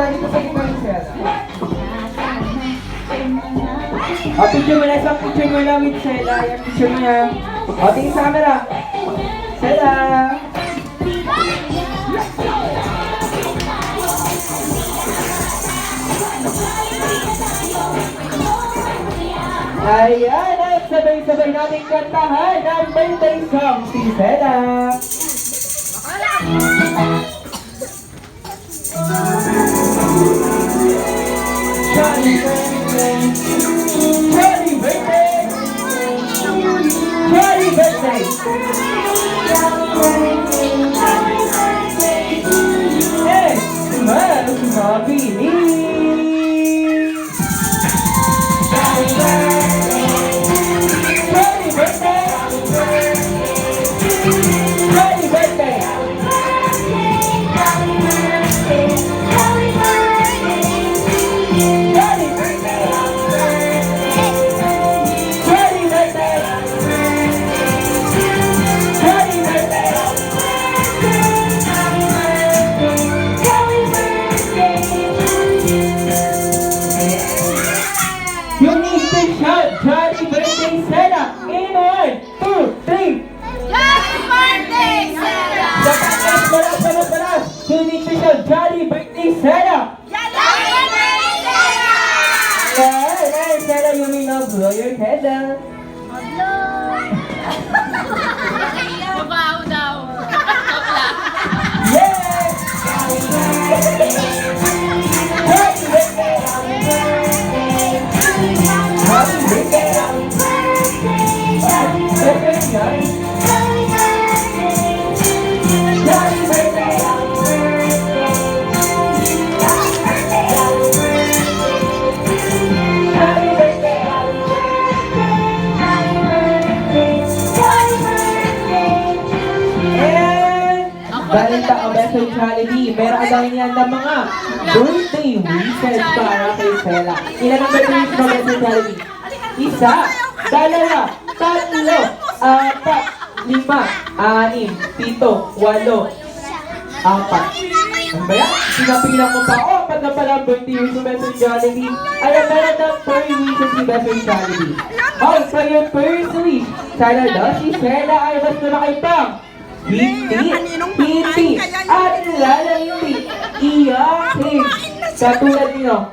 dito sa gitna ni Sela. O, picture mo na. Isang picture mo lang with Sela. Yung picture mo yan. O, tingin sa camera. Sela! Ayan, at sabay-sabay natin kantahan ang birthday song si Sela. Johnny birthday! Johnny birthday! Johnny birthday! Hey, mas mabilis! Johnny birthday! Johnny birthday! Johnny birthday! Johnny birthday, Sela! In 1, 2, 3! Johnny birthday, Sela! Balas! Tuning to shout, Johnny birthday, Sela! Johnny birthday, Sela! Hey, Sela, you may now blow your candle. Babaw daw. Yeah! Johnny birthday! Johnny birthday! Johnny birthday! Dahil taong-beso Jollibee, meron dahil yan ng mga birthday wishes para kay Sela. Ilan ang birthday wishes ng beso Jollibee? Isa, dalawa, tatlo, apat, lima, anim, pito, walo, apat. Ano ba yan? Sinapilang ko pa, apat na pala ang birthday wish ng beso Jollibee. Alam, meron ng per wishes si beso Jollibee. Oh, so yung first wish, sana daw si Sela ay mas malaki pang Hindi, at lalandi, iyakin. Katulad niyo,